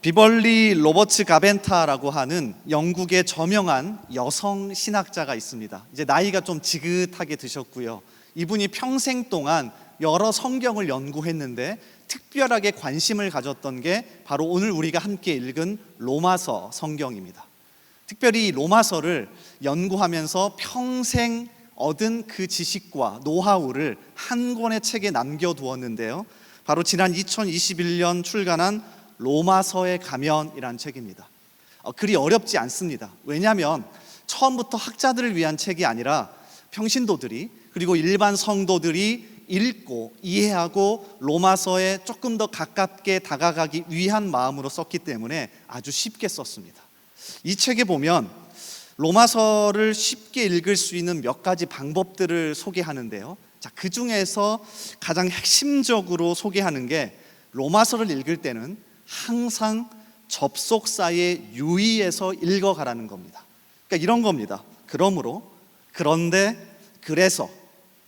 비벌리 로버츠 가벤타라고 하는 영국의 저명한 여성 신학자가 있습니다. 이제 나이가 좀 지긋하게 드셨고요. 이분이 평생 동안 여러 성경을 연구했는데 특별하게 관심을 가졌던 게 바로 오늘 우리가 함께 읽은 로마서 성경입니다. 특별히 이 로마서를 연구하면서 평생 얻은 그 지식과 노하우를 한 권의 책에 남겨두었는데요. 바로 지난 2021년 출간한 로마서의 가면이란 책입니다. 글이 어렵지 않습니다. 왜냐하면 처음부터 학자들을 위한 책이 아니라 평신도들이 그리고 일반 성도들이 읽고 이해하고 로마서에 조금 더 가깝게 다가가기 위한 마음으로 썼기 때문에 아주 쉽게 썼습니다. 이 책에 보면 로마서를 쉽게 읽을 수 있는 몇 가지 방법들을 소개하는데요. 그 중에서 가장 핵심적으로 소개하는 게 로마서를 읽을 때는 항상 접속사에 유의해서 읽어가라는 겁니다. 그러니까 이런 겁니다. 그러므로, 그런데, 그래서,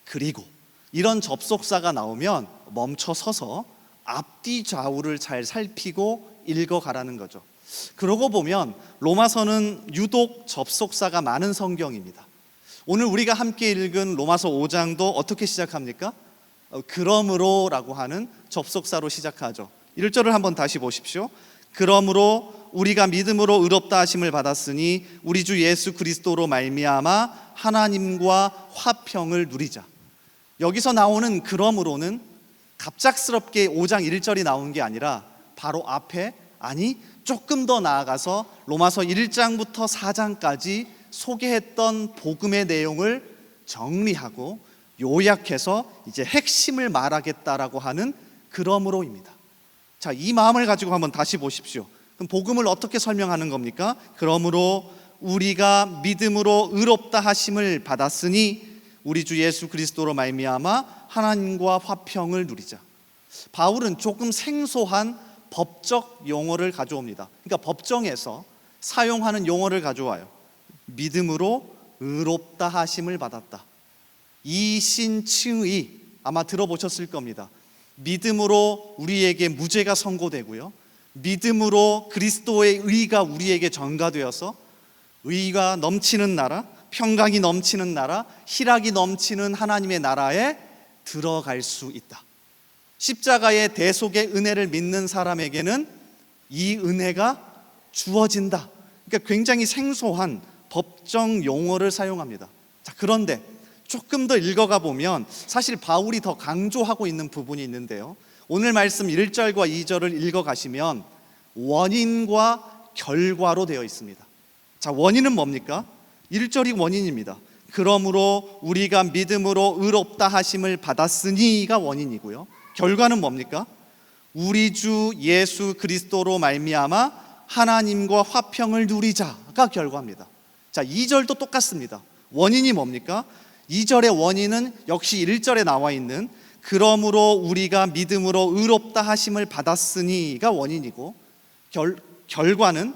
그리고 이런 접속사가 나오면 멈춰 서서 앞뒤 좌우를 잘 살피고 읽어가라는 거죠. 그러고 보면 로마서는 유독 접속사가 많은 성경입니다. 오늘 우리가 함께 읽은 로마서 5장도 어떻게 시작합니까? 그러므로 라고 하는 접속사로 시작하죠. 1절을 한번 다시 보십시오. 그러므로 우리가 믿음으로 의롭다 하심을 받았으니 우리 주 예수 그리스도로 말미암아 하나님과 화평을 누리자. 여기서 나오는 그러므로는 갑작스럽게 5장 1절이 나온 게 아니라 바로 앞에, 아니 조금 더 나아가서 로마서 1장부터 4장까지 소개했던 복음의 내용을 정리하고 요약해서 이제 핵심을 말하겠다라고 하는 그러므로입니다. 자, 이 마음을 가지고 한번 다시 보십시오. 그럼 복음을 어떻게 설명하는 겁니까? 그러므로 우리가 믿음으로 의롭다 하심을 받았으니 우리 주 예수 그리스도로 말미암아 하나님과 화평을 누리자. 바울은 조금 생소한 법적 용어를 가져옵니다. 그러니까 법정에서 사용하는 용어를 가져와요. 믿음으로 의롭다 하심을 받았다. 이신칭의, 아마 들어보셨을 겁니다. 믿음으로 우리에게 무죄가 선고되고요, 믿음으로 그리스도의 의가 우리에게 전가되어서 의가 넘치는 나라, 평강이 넘치는 나라, 희락이 넘치는 하나님의 나라에 들어갈 수 있다. 십자가의 대속의 은혜를 믿는 사람에게는 이 은혜가 주어진다. 그러니까 굉장히 생소한 법정 용어를 사용합니다. 자, 그런데 조금 더 읽어가 보면 사실 바울이 더 강조하고 있는 부분이 있는데요. 오늘 말씀 1절과 2절을 읽어가시면 원인과 결과로 되어 있습니다. 자, 원인은 뭡니까? 1절이 원인입니다. 그러므로 우리가 믿음으로 의롭다 하심을 받았으니가 원인이고요. 결과는 뭡니까? 우리 주 예수 그리스도로 말미암아 하나님과 화평을 누리자가 결과입니다. 자, 2절도 똑같습니다. 원인이 뭡니까? 2절의 원인은 역시 1절에 나와 있는 그러므로 우리가 믿음으로 의롭다 하심을 받았으니가 원인이고, 결과는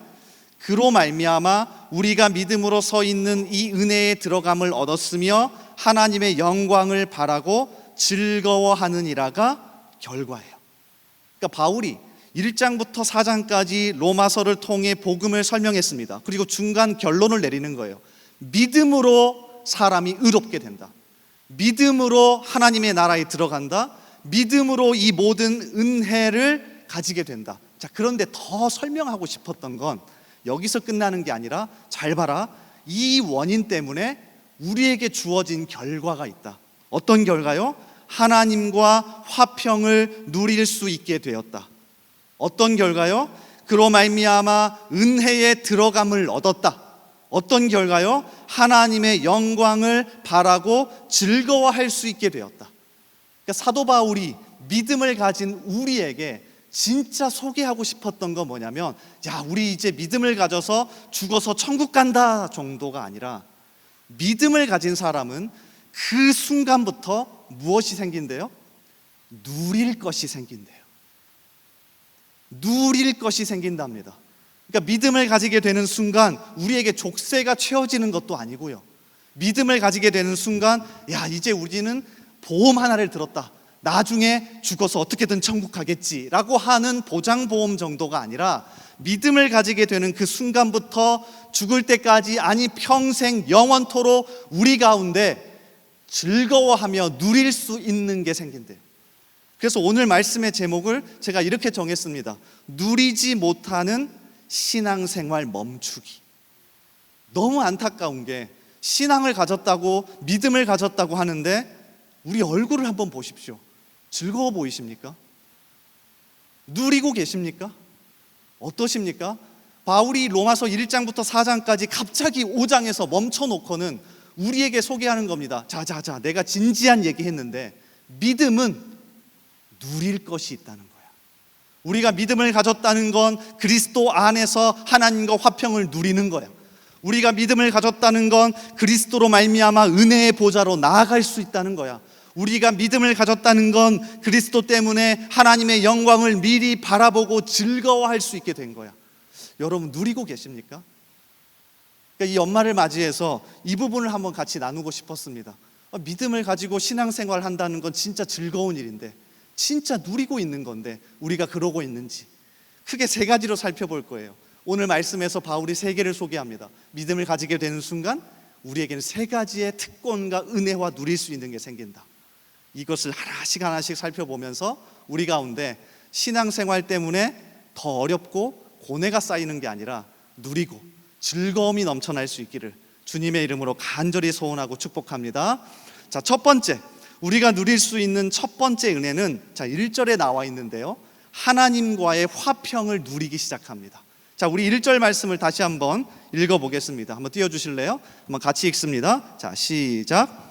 그로 말미암아 우리가 믿음으로 서 있는 이 은혜에 들어감을 얻었으며 하나님의 영광을 바라고 즐거워하느니라가 결과예요. 그러니까 바울이 1장부터 4장까지 로마서를 통해 복음을 설명했습니다. 그리고 중간 결론을 내리는 거예요. 믿음으로 사람이 의롭게 된다. 믿음으로 하나님의 나라에 들어간다. 믿음으로 이 모든 은혜를 가지게 된다. 자, 그런데 더 설명하고 싶었던 건 여기서 끝나는 게 아니라, 잘 봐라, 이 원인 때문에 우리에게 주어진 결과가 있다. 어떤 결과요? 하나님과 화평을 누릴 수 있게 되었다. 어떤 결과요? 그로 말미암아 은혜에 들어감을 얻었다. 어떤 결과요? 하나님의 영광을 바라고 즐거워할 수 있게 되었다. 그러니까 사도 바울이 믿음을 가진 우리에게 진짜 소개하고 싶었던 건 뭐냐면, 야, 우리 이제 믿음을 가져서 죽어서 천국 간다 정도가 아니라, 믿음을 가진 사람은 그 순간부터 무엇이 생긴대요? 누릴 것이 생긴대요. 누릴 것이 생긴답니다. 그러니까 믿음을 가지게 되는 순간 우리에게 족쇄가 채워지는 것도 아니고요, 믿음을 가지게 되는 순간, 야, 이제 우리는 보험 하나를 들었다. 나중에 죽어서 어떻게든 천국 가겠지라고 하는 보장보험 정도가 아니라 믿음을 가지게 되는 그 순간부터 죽을 때까지, 아니 평생 영원토록 우리 가운데 즐거워하며 누릴 수 있는 게 생긴대요. 그래서 오늘 말씀의 제목을 제가 이렇게 정했습니다. 누리지 못하는 신앙생활 멈추기. 너무 안타까운 게 신앙을 가졌다고, 믿음을 가졌다고 하는데 우리 얼굴을 한번 보십시오. 즐거워 보이십니까? 누리고 계십니까? 어떠십니까? 바울이 로마서 1장부터 4장까지 갑자기 5장에서 멈춰놓고는 우리에게 소개하는 겁니다. 자, 내가 진지한 얘기했는데 믿음은 누릴 것이 있다는 거야. 우리가 믿음을 가졌다는 건 그리스도 안에서 하나님과 화평을 누리는 거야. 우리가 믿음을 가졌다는 건 그리스도로 말미암아 은혜의 보좌로 나아갈 수 있다는 거야. 우리가 믿음을 가졌다는 건 그리스도 때문에 하나님의 영광을 미리 바라보고 즐거워할 수 있게 된 거야. 여러분 누리고 계십니까? 그러니까 이 연말을 맞이해서 이 부분을 한번 같이 나누고 싶었습니다. 믿음을 가지고 신앙생활 한다는 건 진짜 즐거운 일인데, 진짜 누리고 있는 건데 우리가 그러고 있는지 크게 세 가지로 살펴볼 거예요. 오늘 말씀에서 바울이 세 개를 소개합니다. 믿음을 가지게 되는 순간 우리에게는 세 가지의 특권과 은혜와 누릴 수 있는 게 생긴다. 이것을 하나씩 살펴보면서 우리 가운데 신앙생활 때문에 더 어렵고 고뇌가 쌓이는 게 아니라 누리고 즐거움이 넘쳐날 수 있기를 주님의 이름으로 간절히 소원하고 축복합니다. 자, 첫 번째, 우리가 누릴 수 있는 첫 번째 은혜는 1절에 나와 있는데요, 하나님과의 화평을 누리기 시작합니다. 자, 우리 1절 말씀을 다시 한번 읽어보겠습니다. 한번 띄워주실래요? 한번 같이 읽습니다. 자, 시작.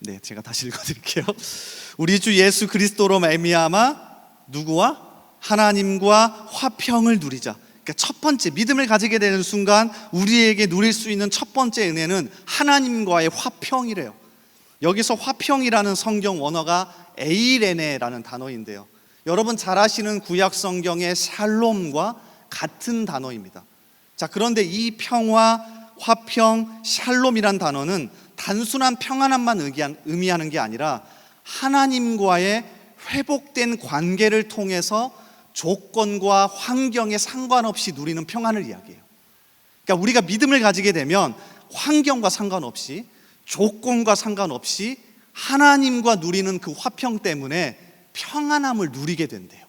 네, 제가 다시 읽어드릴게요. 우리 주 예수 그리스도로 말미암아 누구와? 하나님과 화평을 누리자. 그러니까 첫 번째, 믿음을 가지게 되는 순간 우리에게 누릴 수 있는 첫 번째 은혜는 하나님과의 화평이래요. 여기서 화평이라는 성경 원어가 에이레네라는 단어인데요, 여러분 잘 아시는 구약 성경의 샬롬과 같은 단어입니다. 자, 그런데 이 평화, 화평, 샬롬이란 단어는 단순한 평안함만 의미하는 게 아니라 하나님과의 회복된 관계를 통해서 조건과 환경에 상관없이 누리는 평안을 이야기해요. 그러니까 우리가 믿음을 가지게 되면 환경과 상관없이, 조건과 상관없이 하나님과 누리는 그 화평 때문에 평안함을 누리게 된대요.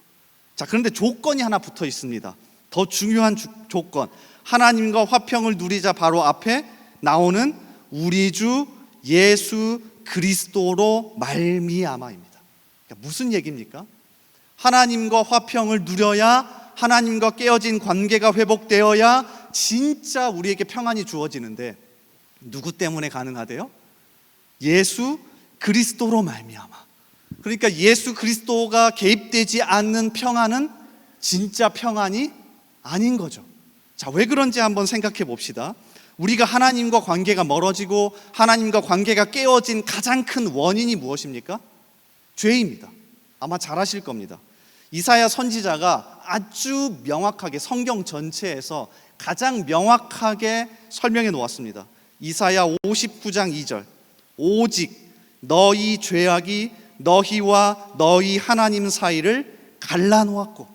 자, 그런데 조건이 하나 붙어 있습니다. 더 중요한 조건, 하나님과 화평을 누리자 바로 앞에 나오는 우리 주 예수 그리스도로 말미암아입니다. 그러니까 무슨 얘기입니까? 하나님과 화평을 누려야, 하나님과 깨어진 관계가 회복되어야 진짜 우리에게 평안이 주어지는데 누구 때문에 가능하대요? 예수 그리스도로 말미암아. 그러니까 예수 그리스도가 개입되지 않는 평안은 진짜 평안이 아닌 거죠. 자, 왜 그런지 한번 생각해 봅시다. 우리가 하나님과 관계가 멀어지고 하나님과 관계가 깨어진 가장 큰 원인이 무엇입니까? 죄입니다. 아마 잘 아실 겁니다. 이사야 선지자가 아주 명확하게 성경 전체에서 가장 명확하게 설명해 놓았습니다. 이사야 59장 2절, 오직 너희 죄악이 너희와 너희 하나님 사이를 갈라놓았고,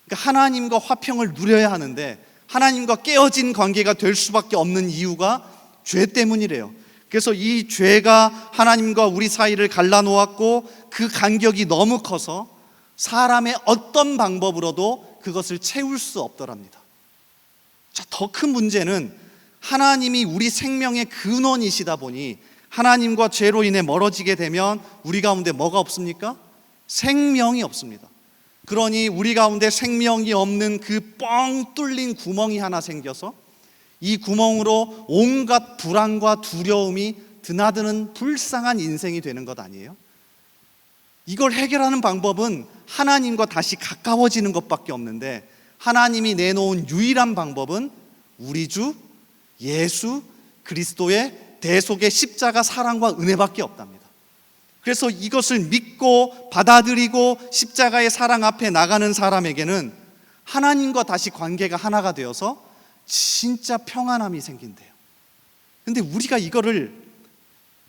그러니까 하나님과 화평을 누려야 하는데 하나님과 깨어진 관계가 될 수밖에 없는 이유가 죄 때문이래요. 그래서 이 죄가 하나님과 우리 사이를 갈라놓았고 그 간격이 너무 커서 사람의 어떤 방법으로도 그것을 채울 수 없더랍니다. 자, 더 큰 문제는 하나님이 우리 생명의 근원이시다 보니 하나님과 죄로 인해 멀어지게 되면 우리 가운데 뭐가 없습니까? 생명이 없습니다. 그러니 우리 가운데 생명이 없는 그 뻥 뚫린 구멍이 하나 생겨서 이 구멍으로 온갖 불안과 두려움이 드나드는 불쌍한 인생이 되는 것 아니에요? 이걸 해결하는 방법은 하나님과 다시 가까워지는 것밖에 없는데, 하나님이 내놓은 유일한 방법은 우리 주 예수 그리스도의 대속의 십자가 사랑과 은혜밖에 없답니다. 그래서 이것을 믿고 받아들이고 십자가의 사랑 앞에 나가는 사람에게는 하나님과 다시 관계가 하나가 되어서 진짜 평안함이 생긴대요. 근데 우리가 이거를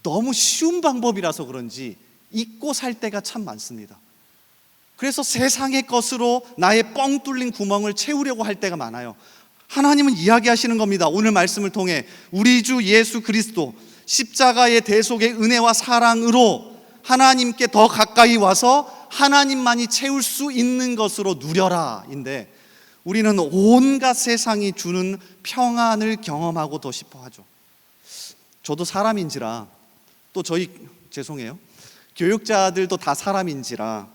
너무 쉬운 방법이라서 그런지 잊고 살 때가 참 많습니다. 그래서 세상의 것으로 나의 뻥 뚫린 구멍을 채우려고 할 때가 많아요. 하나님은 이야기하시는 겁니다. 오늘 말씀을 통해 우리 주 예수 그리스도 십자가의 대속의 은혜와 사랑으로 하나님께 더 가까이 와서 하나님만이 채울 수 있는 것으로 누려라 인데, 우리는 온갖 세상이 주는 평안을 경험하고 더 싶어 하죠. 저도 사람인지라, 또 죄송해요, 교육자들도 다 사람인지라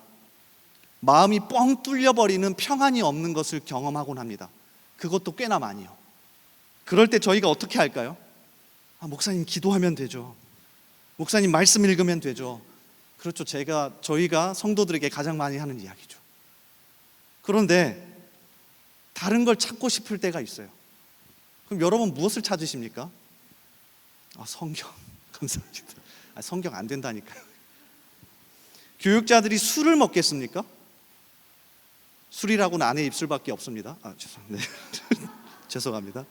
마음이 뻥 뚫려버리는 평안이 없는 것을 경험하곤 합니다. 그것도 꽤나 많이요. 그럴 때 저희가 어떻게 할까요? 목사님 기도하면 되죠. 목사님 말씀 읽으면 되죠. 그렇죠. 저희가 성도들에게 가장 많이 하는 이야기죠. 그런데 다른 걸 찾고 싶을 때가 있어요. 그럼 여러분 무엇을 찾으십니까? 성경. 감사합니다. 성경 안 된다니까요. 교육자들이 술을 먹겠습니까? 술이라고는 안에 입술밖에 없습니다. 죄송합니다. 죄송합니다.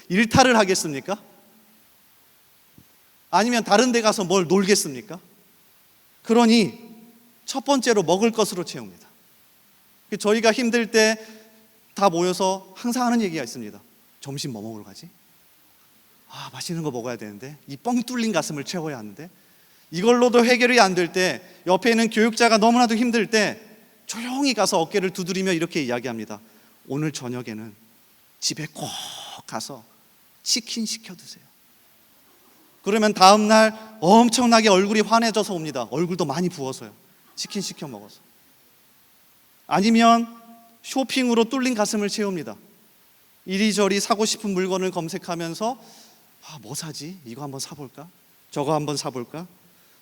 일탈을 하겠습니까? 아니면 다른 데 가서 뭘 놀겠습니까? 그러니 첫 번째로 먹을 것으로 채웁니다. 저희가 힘들 때 다 모여서 항상 하는 얘기가 있습니다. 점심 뭐 먹으러 가지? 맛있는 거 먹어야 되는데, 이 뻥 뚫린 가슴을 채워야 하는데, 이걸로도 해결이 안 될 때, 옆에 있는 교육자가 너무나도 힘들 때 조용히 가서 어깨를 두드리며 이렇게 이야기합니다. 오늘 저녁에는 집에 꼭 가서 치킨 시켜 드세요. 그러면 다음날 엄청나게 얼굴이 환해져서 옵니다. 얼굴도 많이 부어서요. 치킨 시켜 먹어서. 아니면 쇼핑으로 뚫린 가슴을 채웁니다. 이리저리 사고 싶은 물건을 검색하면서 뭐 사지? 이거 한번 사볼까? 저거 한번 사볼까?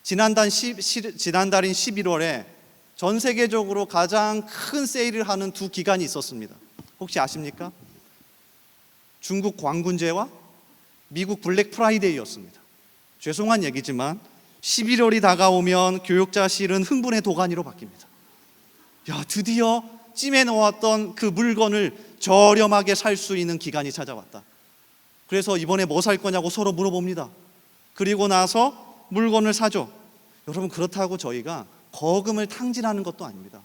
지난달인 11월에 전 세계적으로 가장 큰 세일을 하는 두 기간이 있었습니다. 혹시 아십니까? 중국 광군제와 미국 블랙 프라이데이였습니다. 죄송한 얘기지만 11월이 다가오면 교육자 실은 흥분의 도가니로 바뀝니다. 드디어 찜해 놓았던 그 물건을 저렴하게 살 수 있는 기간이 찾아왔다. 그래서 이번에 뭐 살 거냐고 서로 물어봅니다. 그리고 나서 물건을 사죠. 여러분, 그렇다고 저희가 거금을 탕진하는 것도 아닙니다.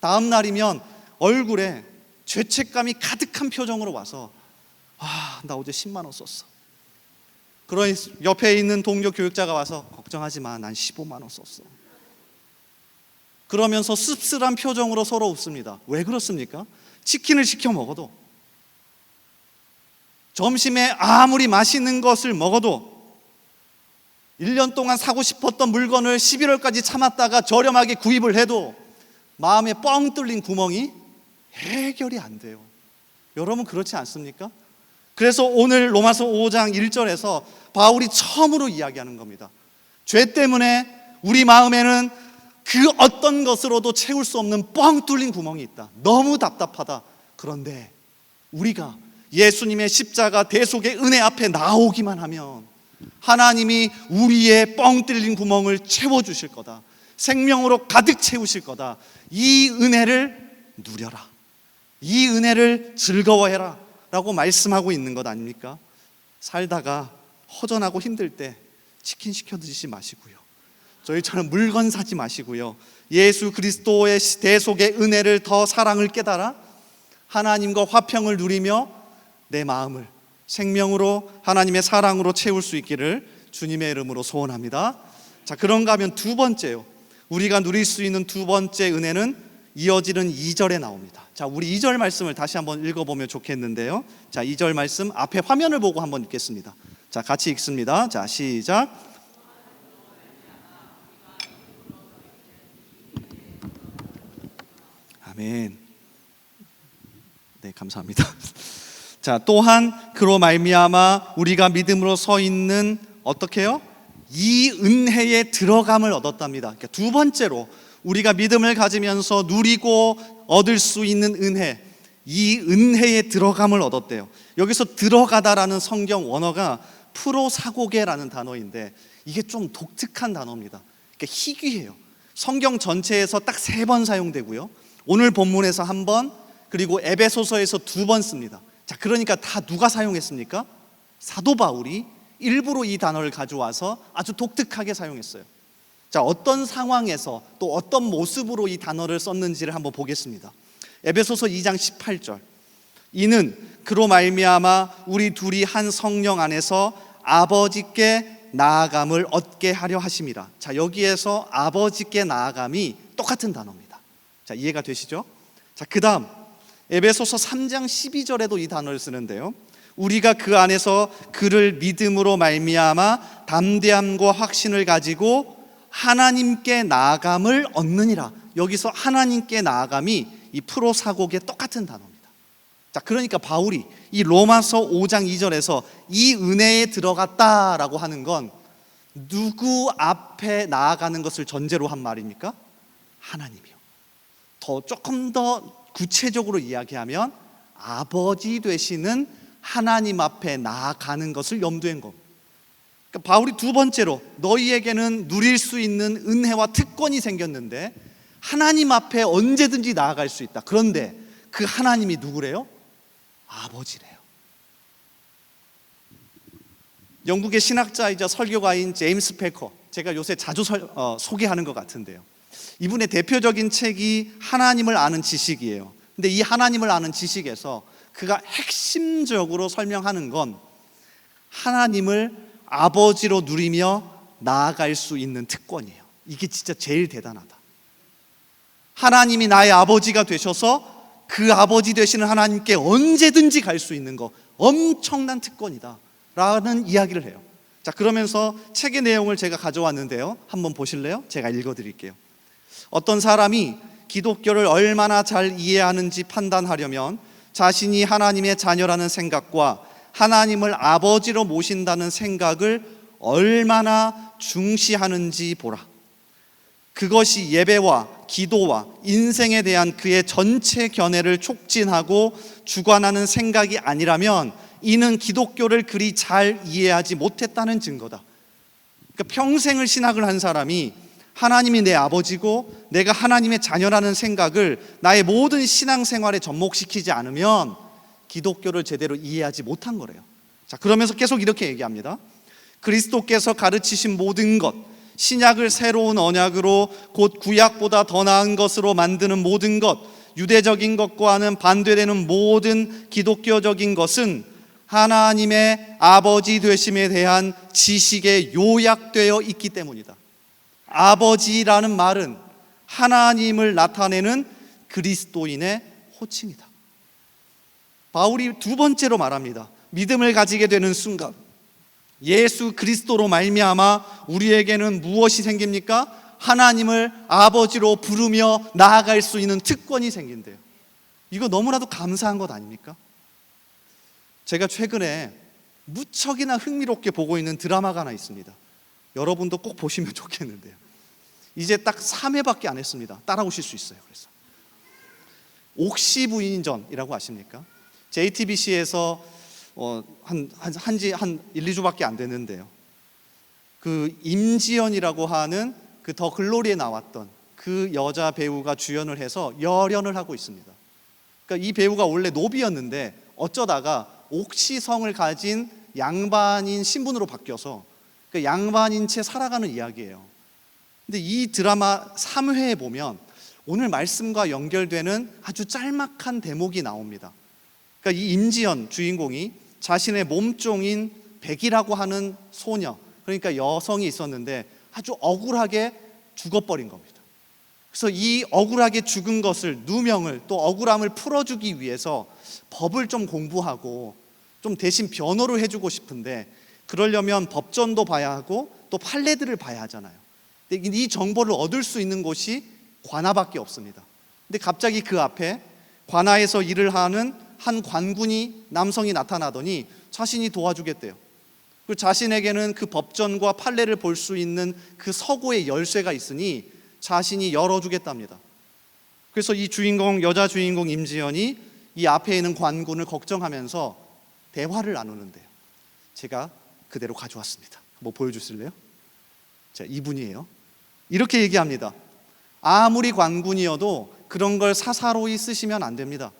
다음 날이면 얼굴에 죄책감이 가득한 표정으로 와서 나 어제 10만 원 썼어. 그러니 옆에 있는 동료 교육자가 와서 걱정하지 마, 난 15만 원 썼어. 그러면서 씁쓸한 표정으로 서로 웃습니다. 왜 그렇습니까? 치킨을 시켜 먹어도, 점심에 아무리 맛있는 것을 먹어도 1년 동안 사고 싶었던 물건을 11월까지 참았다가 저렴하게 구입을 해도 마음에 뻥 뚫린 구멍이 해결이 안 돼요. 여러분, 그렇지 않습니까? 그래서 오늘 로마서 5장 1절에서 바울이 처음으로 이야기하는 겁니다. 죄 때문에 우리 마음에는 그 어떤 것으로도 채울 수 없는 뻥 뚫린 구멍이 있다. 너무 답답하다. 그런데 우리가 예수님의 십자가 대속의 은혜 앞에 나오기만 하면 하나님이 우리의 뻥 뚫린 구멍을 채워주실 거다. 생명으로 가득 채우실 거다. 이 은혜를 누려라. 이 은혜를 즐거워해라 라고 말씀하고 있는 것 아닙니까? 살다가 허전하고 힘들 때 치킨 시켜 드시지 마시고요, 저희처럼 물건 사지 마시고요, 예수 그리스도의 대속의 은혜를 더 사랑을 깨달아 하나님과 화평을 누리며 내 마음을 생명으로 하나님의 사랑으로 채울 수 있기를 주님의 이름으로 소원합니다. 자, 그런가 하면 두 번째요, 우리가 누릴 수 있는 두 번째 은혜는 이어지는 2절에 나옵니다. 자, 우리 2절 말씀을 다시 한번 읽어보면 좋겠는데요. 자, 2절 말씀 앞에 화면을 보고 한번 읽겠습니다. 자, 같이 읽습니다. 자, 시작. 아멘. 네, 감사합니다. 자, 또한 그로 말미암아 우리가 믿음으로 서 있는 어떻게요? 이 은혜에 들어감을 얻었답니다. 그러니까 두 번째로 우리가 믿음을 가지면서 누리고 얻을 수 있는 은혜, 이 은혜에 들어감을 얻었대요. 여기서 들어가다라는 성경 원어가 프로사고게라는 단어인데 이게 좀 독특한 단어입니다. 그러니까 희귀해요. 성경 전체에서 딱 3번 사용되고요, 오늘 본문에서 1번, 그리고 에베소서에서 2번 씁니다. 자, 그러니까 다 누가 사용했습니까? 사도 바울이 일부러 이 단어를 가져와서 아주 독특하게 사용했어요. 자, 어떤 상황에서 또 어떤 모습으로 이 단어를 썼는지를 한번 보겠습니다. 에베소서 2장 18절. 이는 그로 말미암아 우리 둘이 한 성령 안에서 아버지께 나아감을 얻게 하려 하심이라. 자, 여기에서 아버지께 나아감이 똑같은 단어입니다. 자, 이해가 되시죠? 자, 그 다음 에베소서 3장 12절에도 이 단어를 쓰는데요. 우리가 그 안에서 그를 믿음으로 말미암아 담대함과 확신을 가지고 하나님께 나아감을 얻느니라. 여기서 하나님께 나아감이 이 프로사곡의 똑같은 단어입니다. 자, 그러니까 바울이 이 로마서 5장 2절에서 이 은혜에 들어갔다라고 하는 건 누구 앞에 나아가는 것을 전제로 한 말입니까? 하나님이요. 조금 더 구체적으로 이야기하면 아버지 되시는 하나님 앞에 나아가는 것을 염두에 한 겁니다. 그러니까 바울이 두 번째로 너희에게는 누릴 수 있는 은혜와 특권이 생겼는데 하나님 앞에 언제든지 나아갈 수 있다. 그런데 그 하나님이 누구래요? 아버지래요. 영국의 신학자이자 설교가인 제임스 패커, 제가 요새 자주 소개하는 것 같은데요. 이분의 대표적인 책이 하나님을 아는 지식이에요. 근데 이 하나님을 아는 지식에서 그가 핵심적으로 설명하는 건 하나님을 아버지로 누리며 나아갈 수 있는 특권이에요. 이게 진짜 제일 대단하다. 하나님이 나의 아버지가 되셔서 그 아버지 되시는 하나님께 언제든지 갈 수 있는 거, 엄청난 특권이다 라는 이야기를 해요. 자, 그러면서 책의 내용을 제가 가져왔는데요, 한번 보실래요? 제가 읽어드릴게요. 어떤 사람이 기독교를 얼마나 잘 이해하는지 판단하려면 자신이 하나님의 자녀라는 생각과 하나님을 아버지로 모신다는 생각을 얼마나 중시하는지 보라. 그것이 예배와 기도와 인생에 대한 그의 전체 견해를 촉진하고 주관하는 생각이 아니라면 이는 기독교를 그리 잘 이해하지 못했다는 증거다. 그러니까 평생을 신학을 한 사람이 하나님이 내 아버지고 내가 하나님의 자녀라는 생각을 나의 모든 신앙생활에 접목시키지 않으면 기독교를 제대로 이해하지 못한 거래요. 자, 그러면서 계속 이렇게 얘기합니다. 그리스도께서 가르치신 모든 것, 신약을 새로운 언약으로 곧 구약보다 더 나은 것으로 만드는 모든 것, 유대적인 것과는 반대되는 모든 기독교적인 것은 하나님의 아버지 되심에 대한 지식에 요약되어 있기 때문이다. 아버지라는 말은 하나님을 나타내는 그리스도인의 호칭이다. 바울이 두 번째로 말합니다. 믿음을 가지게 되는 순간 예수 그리스도로 말미암아 우리에게는 무엇이 생깁니까? 하나님을 아버지로 부르며 나아갈 수 있는 특권이 생긴대요. 이거 너무나도 감사한 것 아닙니까? 제가 최근에 무척이나 흥미롭게 보고 있는 드라마가 하나 있습니다. 여러분도 꼭 보시면 좋겠는데요. 이제 딱 3회밖에 안 했습니다. 따라오실 수 있어요. 그래서 옥시 부인전이라고 아십니까? JTBC에서 한지 1, 2주밖에 안 됐는데요. 그 임지연이라고 하는 그 더 글로리에 나왔던 그 여자 배우가 주연을 해서 열연을 하고 있습니다. 그러니까 이 배우가 원래 노비였는데 어쩌다가 옥시성을 가진 양반인 신분으로 바뀌어서 그 양반인 채 살아가는 이야기예요. 근데 이 드라마 3회에 보면 오늘 말씀과 연결되는 아주 짤막한 대목이 나옵니다. 그러니까 이 임지연 주인공이 자신의 몸종인 백이라고 하는 소녀, 그러니까 여성이 있었는데 아주 억울하게 죽어버린 겁니다. 그래서 이 억울하게 죽은 것을, 누명을, 또 억울함을 풀어주기 위해서 법을 좀 공부하고 좀 대신 변호를 해주고 싶은데 그러려면 법전도 봐야 하고 또 판례들을 봐야 하잖아요. 근데 이 정보를 얻을 수 있는 곳이 관아밖에 없습니다. 근데 갑자기 그 앞에 관아에서 일을 하는 한 관군이, 남성이 나타나더니 자신이 도와주겠대요. 그리고 자신에게는 그 법전과 판례를 볼 수 있는 그 서고의 열쇠가 있으니 자신이 열어주겠답니다. 그래서 이 주인공, 여자 주인공 임지연이 이 앞에 있는 관군을 걱정하면서 대화를 나누는데요. 제가 그대로 가져왔습니다. 한번 보여주실래요? 자, 이분이에요. 이렇게 얘기합니다. 아무리 관군이어도 그런 걸 사사로이 쓰시면 안 됩니다.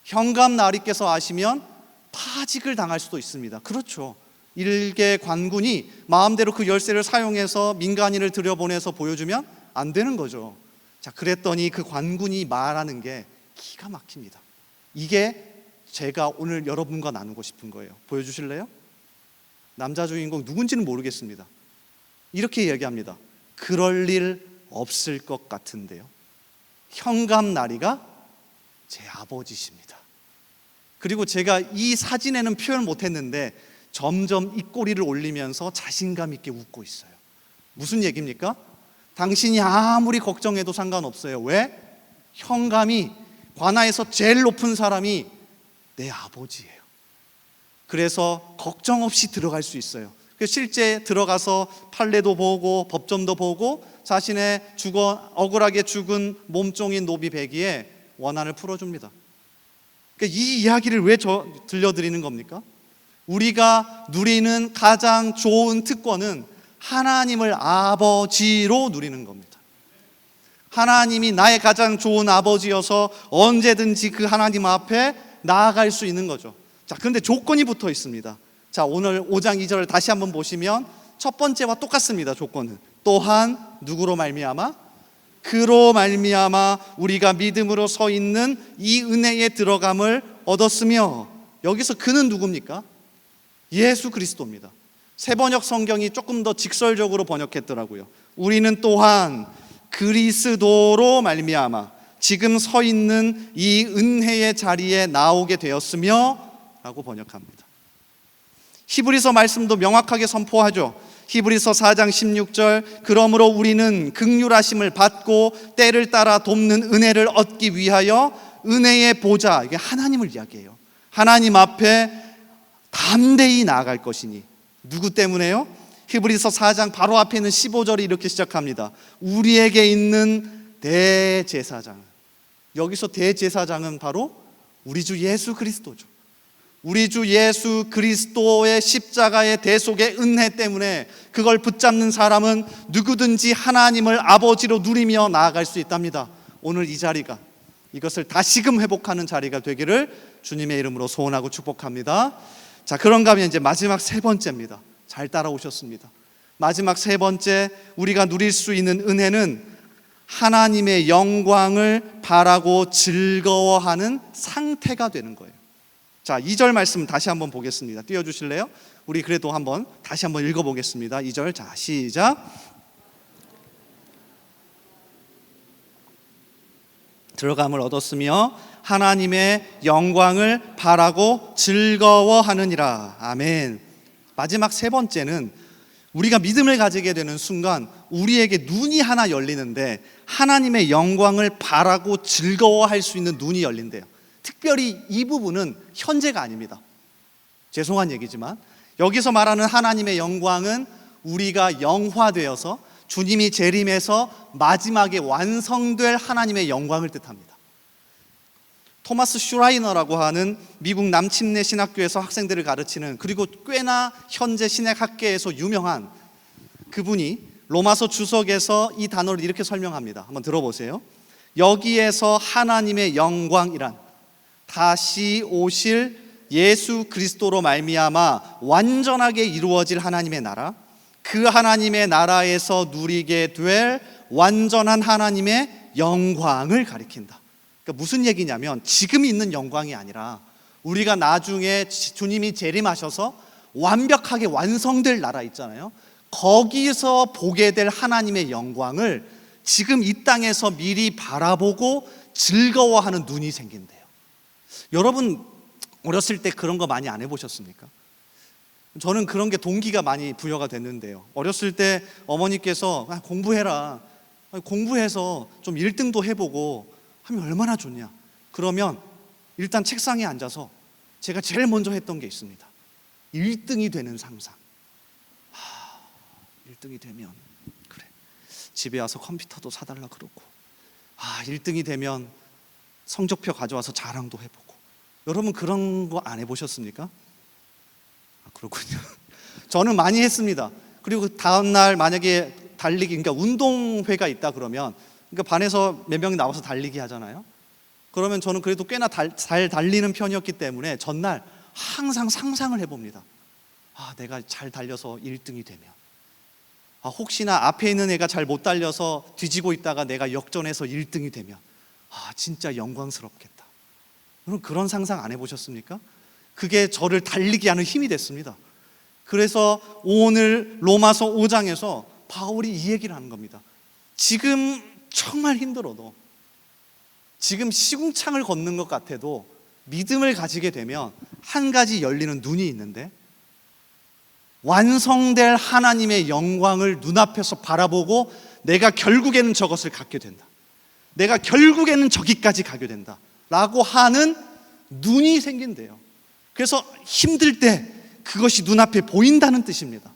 현감 나리께서 아시면 파직을 당할 수도 있습니다. 그렇죠. 일개 관군이 마음대로 그 열쇠를 사용해서 민간인을 들여보내서 보여주면 안 되는 거죠. 자, 그랬더니 그 관군이 말하는 게 기가 막힙니다. 이게 제가 오늘 여러분과 나누고 싶은 거예요. 보여주실래요? 남자 주인공 누군지는 모르겠습니다. 이렇게 얘기합니다. 그럴 일 없을 것 같은데요. 현감 나리가 제 아버지십니다. 그리고 제가 이 사진에는 표현 못했는데 점점 입꼬리를 올리면서 자신감 있게 웃고 있어요. 무슨 얘기입니까? 당신이 아무리 걱정해도 상관없어요. 왜? 현감이, 관아에서 제일 높은 사람이 내 아버지예요. 그래서 걱정 없이 들어갈 수 있어요. 실제 들어가서 판례도 보고 법정도 보고 자신의 억울하게 죽은 몸종인 노비 베기의 원한을 풀어줍니다. 이 이야기를 왜 들려드리는 겁니까? 우리가 누리는 가장 좋은 특권은 하나님을 아버지로 누리는 겁니다. 하나님이 나의 가장 좋은 아버지여서 언제든지 그 하나님 앞에 나아갈 수 있는 거죠. 자, 그런데 조건이 붙어 있습니다. 자, 오늘 5장 2절을 다시 한번 보시면 첫 번째와 똑같습니다. 조건은 또한 누구로 말미암아? 그로 말미암아 우리가 믿음으로 서 있는 이 은혜에 들어감을 얻었으며, 여기서 그는 누굽니까? 예수 그리스도입니다. 새번역 성경이 조금 더 직설적으로 번역했더라고요. 우리는 또한 그리스도로 말미암아 지금 서 있는 이 은혜의 자리에 나오게 되었으며 라고 번역합니다. 히브리서 말씀도 명확하게 선포하죠. 히브리서 4장 16절, 그러므로 우리는 긍휼하심을 받고 때를 따라 돕는 은혜를 얻기 위하여 은혜의 보좌, 이게 하나님을 이야기해요. 하나님 앞에 담대히 나아갈 것이니. 누구 때문에요? 히브리서 4장 바로 앞에 있는 15절이 이렇게 시작합니다. 우리에게 있는 대제사장. 여기서 대제사장은 바로 우리 주 예수 그리스도죠. 우리 주 예수 그리스도의 십자가의 대속의 은혜 때문에 그걸 붙잡는 사람은 누구든지 하나님을 아버지로 누리며 나아갈 수 있답니다. 오늘 이 자리가 이것을 다시금 회복하는 자리가 되기를 주님의 이름으로 소원하고 축복합니다. 자, 그런가 하면 이제 마지막 세 번째입니다. 잘 따라오셨습니다. 마지막 세 번째, 우리가 누릴 수 있는 은혜는 하나님의 영광을 바라고 즐거워하는 상태가 되는 거예요. 자, 2절 말씀 다시 한번 보겠습니다. 띄워주실래요? 우리 그래도 다시 한번 읽어보겠습니다. 2절, 자, 시작. 들어감을 얻었으며 하나님의 영광을 바라고 즐거워하느니라. 아멘. 마지막 세 번째는 우리가 믿음을 가지게 되는 순간 우리에게 눈이 하나 열리는데 하나님의 영광을 바라고 즐거워할 수 있는 눈이 열린대요. 특별히 이 부분은 현재가 아닙니다. 죄송한 얘기지만 여기서 말하는 하나님의 영광은 우리가 영화되어서 주님이 재림해서 마지막에 완성될 하나님의 영광을 뜻합니다. 토마스 슈라이너라고 하는 미국 남침내 신학교에서 학생들을 가르치는, 그리고 꽤나 현재 신학계에서 유명한 그분이 로마서 주석에서 이 단어를 이렇게 설명합니다. 한번 들어보세요. 여기에서 하나님의 영광이란 다시 오실 예수 그리스도로 말미암아 완전하게 이루어질 하나님의 나라, 그 하나님의 나라에서 누리게 될 완전한 하나님의 영광을 가리킨다. 그러니까 무슨 얘기냐면 지금 있는 영광이 아니라 우리가 나중에 주님이 재림하셔서 완벽하게 완성될 나라 있잖아요. 거기서 보게 될 하나님의 영광을 지금 이 땅에서 미리 바라보고 즐거워하는 눈이 생긴대요. 여러분 어렸을 때 그런 거 많이 안 해보셨습니까? 저는 그런 게 동기가 많이 부여가 됐는데요. 어렸을 때 어머니께서 공부해라, 공부해서 좀 1등도 해보고 하면 얼마나 좋냐. 그러면 일단 책상에 앉아서 제가 제일 먼저 했던 게 있습니다. 1등이 되는 상상. 1등이 되면 그래, 집에 와서 컴퓨터도 사달라 그러고, 1등이 되면 성적표 가져와서 자랑도 해보고. 여러분 그런 거 안 해보셨습니까? 그렇군요. 저는 많이 했습니다. 그리고 그 다음날 만약에 달리기, 그러니까 운동회가 있다 그러면, 그러니까 반에서 몇 명이 나와서 달리기 하잖아요. 그러면 저는 그래도 꽤나 잘 달리는 편이었기 때문에 전날 항상 상상을 해봅니다. 내가 잘 달려서 1등이 되면, 혹시나 앞에 있는 애가 잘 못 달려서 뒤지고 있다가 내가 역전해서 1등이 되면 진짜 영광스럽겠다. 여러분, 그런 상상 안 해보셨습니까? 그게 저를 달리게 하는 힘이 됐습니다. 그래서 오늘 로마서 5장에서 바울이 이 얘기를 하는 겁니다. 지금 정말 힘들어도, 지금 시궁창을 걷는 것 같아도 믿음을 가지게 되면 한 가지 열리는 눈이 있는데, 완성될 하나님의 영광을 눈앞에서 바라보고 내가 결국에는 저것을 갖게 된다, 내가 결국에는 저기까지 가게 된다 라고 하는 눈이 생긴대요. 그래서 힘들 때 그것이 눈앞에 보인다는 뜻입니다.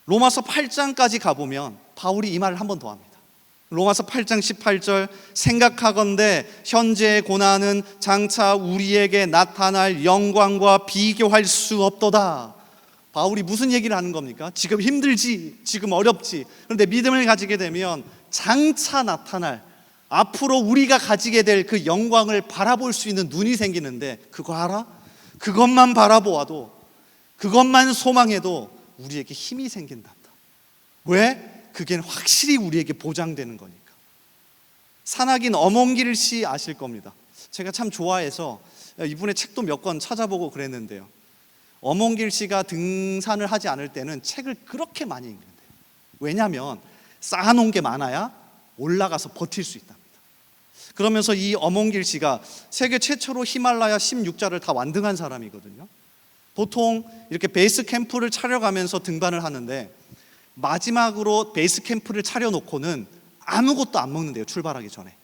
로마서 8장까지 가보면 바울이 이 말을 한 번 더 합니다. 로마서 8장 18절, 생각하건대 현재의 고난은 장차 우리에게 나타날 영광과 비교할 수 없도다. 바울이 무슨 얘기를 하는 겁니까? 지금 힘들지, 지금 어렵지. 그런데 믿음을 가지게 되면 장차 나타날, 앞으로 우리가 가지게 될 그 영광을 바라볼 수 있는 눈이 생기는데, 그거 알아? 그것만 바라보아도, 그것만 소망해도 우리에게 힘이 생긴단다. 왜? 그게 확실히 우리에게 보장되는 거니까. 산악인 엄원길 씨 아실 겁니다. 제가 참 좋아해서 이분의 책도 몇 권 찾아보고 그랬는데요. 엄원길 씨가 등산을 하지 않을 때는 책을 그렇게 많이 읽는데요. 왜냐하면 쌓아놓은 게 많아야 올라가서 버틸 수 있답니다. 그러면서 이 엄원길 씨가 세계 최초로 히말라야 16자를 다 완등한 사람이거든요. 보통 이렇게 베이스 캠프를 차려가면서 등반을 하는데, 마지막으로 베이스 캠프를 차려놓고는 아무것도 안 먹는데요, 출발하기 전에.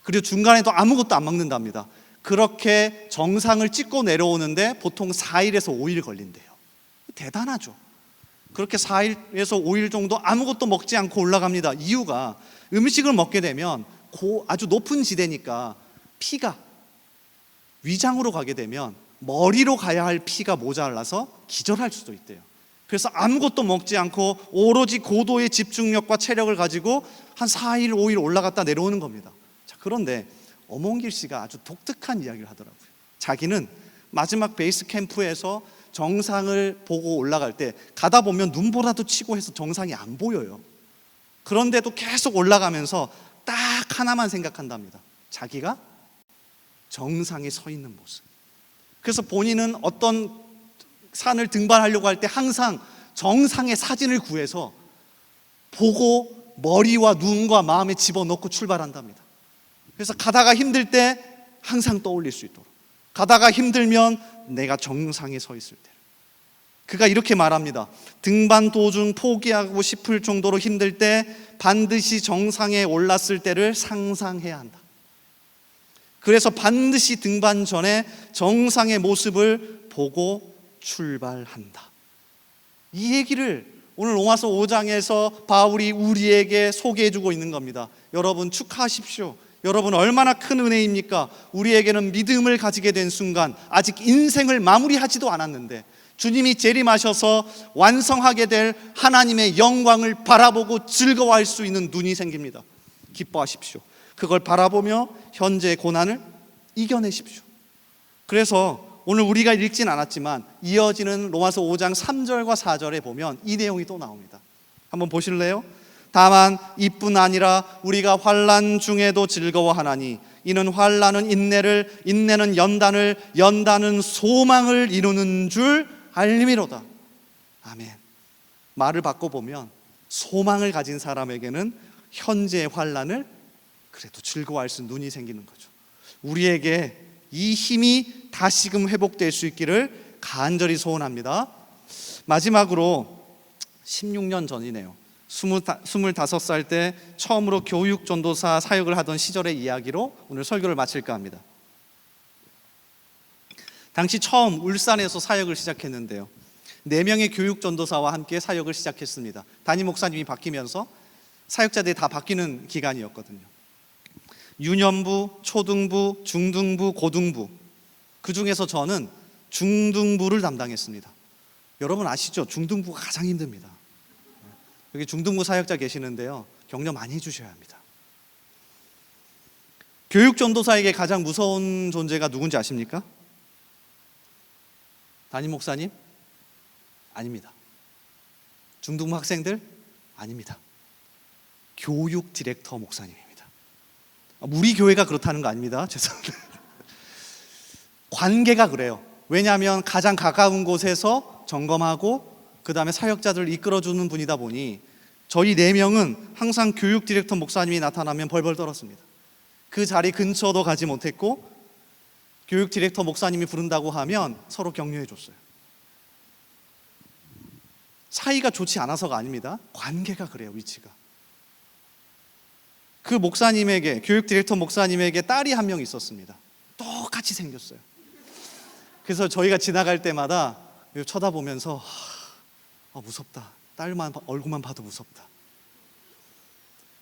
그리고 중간에도 아무것도 안 먹는답니다. 그렇게 정상을 찍고 내려오는데 보통 4일에서 5일 걸린대요. 대단하죠. 그렇게 4일에서 5일 정도 아무것도 먹지 않고 올라갑니다. 이유가, 음식을 먹게 되면 아주 높은 지대니까 피가 위장으로 가게 되면 머리로 가야 할 피가 모자라서 기절할 수도 있대요. 그래서 아무것도 먹지 않고 오로지 고도의 집중력과 체력을 가지고 한 4일, 5일 올라갔다 내려오는 겁니다. 자, 그런데 엄원길 씨가 아주 독특한 이야기를 하더라고요. 자기는 마지막 베이스 캠프에서 정상을 보고 올라갈 때 가다 보면 눈보라도 치고 해서 정상이 안 보여요. 그런데도 계속 올라가면서 딱 하나만 생각한답니다. 자기가 정상에 서 있는 모습. 그래서 본인은 어떤 산을 등반하려고 할 때 항상 정상의 사진을 구해서 보고 머리와 눈과 마음에 집어넣고 출발한답니다. 그래서 가다가 힘들 때 항상 떠올릴 수 있도록, 가다가 힘들면 내가 정상에 서 있을 때, 그가 이렇게 말합니다. 등반 도중 포기하고 싶을 정도로 힘들 때 반드시 정상에 올랐을 때를 상상해야 한다. 그래서 반드시 등반 전에 정상의 모습을 보고 출발한다. 이 얘기를 오늘 로마서 5장에서 바울이 우리에게 소개해주고 있는 겁니다. 여러분, 축하하십시오. 여러분, 얼마나 큰 은혜입니까? 우리에게는 믿음을 가지게 된 순간, 아직 인생을 마무리하지도 않았는데 주님이 재림하셔서 완성하게 될 하나님의 영광을 바라보고 즐거워할 수 있는 눈이 생깁니다. 기뻐하십시오. 그걸 바라보며 현재의 고난을 이겨내십시오. 그래서 오늘 우리가 읽진 않았지만 이어지는 로마서 5장 3절과 4절에 보면 이 내용이 또 나옵니다. 한번 보실래요? 다만 이뿐 아니라 우리가 환난 중에도 즐거워하나니 이는 환난은 인내를, 인내는 연단을, 연단은 소망을 이루는 줄 알미로다. 아멘. 말을 바꿔보면 소망을 가진 사람에게는 현재의 환난을 그래도 즐거워할 수 있는 눈이 생기는 거죠. 우리에게 이 힘이 다시금 회복될 수 있기를 간절히 소원합니다. 마지막으로 16년 전이네요. 25살 때 처음으로 교육 전도사 사역을 하던 시절의 이야기로 오늘 설교를 마칠까 합니다. 당시 처음 울산에서 사역을 시작했는데요, 4명의 교육 전도사와 함께 사역을 시작했습니다. 담임 목사님이 바뀌면서 사역자들이 다 바뀌는 기간이었거든요. 유년부, 초등부, 중등부, 고등부, 그 중에서 저는 중등부를 담당했습니다. 여러분 아시죠? 중등부가 가장 힘듭니다. 여기 중등부 사역자 계시는데요, 격려 많이 해주셔야 합니다. 교육 전도사에게 가장 무서운 존재가 누군지 아십니까? 담임 목사님? 아닙니다. 중등부 학생들? 아닙니다. 교육 디렉터 목사님입니다. 우리 교회가 그렇다는 거 아닙니다. 죄송합니다. 관계가 그래요. 왜냐하면 가장 가까운 곳에서 점검하고 그 다음에 사역자들을 이끌어주는 분이다 보니 저희 4명은 항상 교육 디렉터 목사님이 나타나면 벌벌 떨었습니다. 그 자리 근처도 가지 못했고 교육 디렉터 목사님이 부른다고 하면 서로 격려해 줬어요. 사이가 좋지 않아서가 아닙니다. 관계가 그래요, 위치가. 그 목사님에게, 교육 디렉터 목사님에게 딸이 한 명 있었습니다. 똑같이 생겼어요. 그래서 저희가 지나갈 때마다 쳐다보면서 무섭다. 딸만 얼굴만 봐도 무섭다.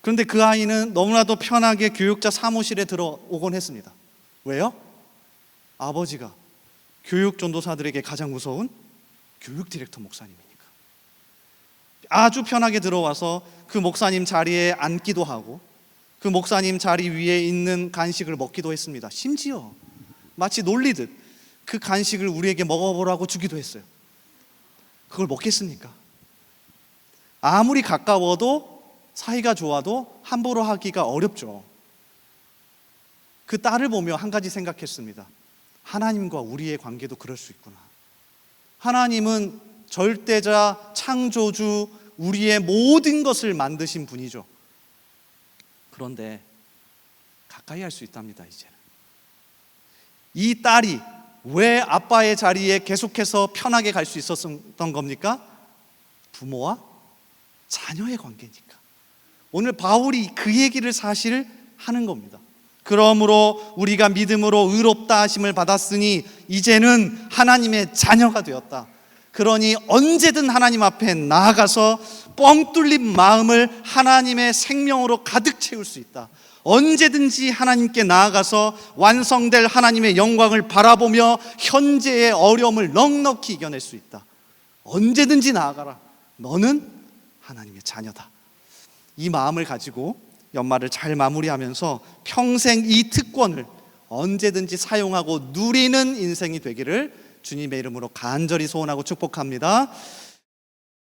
그런데 그 아이는 너무나도 편하게 교육자 사무실에 들어오곤 했습니다. 왜요? 아버지가 교육 전도사들에게 가장 무서운 교육 디렉터 목사님이니까. 아주 편하게 들어와서 그 목사님 자리에 앉기도 하고 그 목사님 자리 위에 있는 간식을 먹기도 했습니다. 심지어 마치 놀리듯 그 간식을 우리에게 먹어보라고 주기도 했어요. 그걸 먹겠습니까? 아무리 가까워도 사이가 좋아도 함부로 하기가 어렵죠. 그 딸을 보며 한 가지 생각했습니다. 하나님과 우리의 관계도 그럴 수 있구나. 하나님은 절대자, 창조주, 우리의 모든 것을 만드신 분이죠. 그런데 가까이 할 수 있답니다, 이제는. 이 딸이 왜 아빠의 자리에 계속해서 편하게 갈 수 있었던 겁니까? 부모와 자녀의 관계니까. 오늘 바울이 그 얘기를 사실 하는 겁니다. 그러므로 우리가 믿음으로 의롭다 하심을 받았으니 이제는 하나님의 자녀가 되었다. 그러니 언제든 하나님 앞에 나아가서 뻥 뚫린 마음을 하나님의 생명으로 가득 채울 수 있다. 언제든지 하나님께 나아가서 완성될 하나님의 영광을 바라보며 현재의 어려움을 넉넉히 이겨낼 수 있다. 언제든지 나아가라. 너는 하나님의 자녀다. 이 마음을 가지고 연말을 잘 마무리하면서 평생 이 특권을 언제든지 사용하고 누리는 인생이 되기를 주님의 이름으로 간절히 소원하고 축복합니다.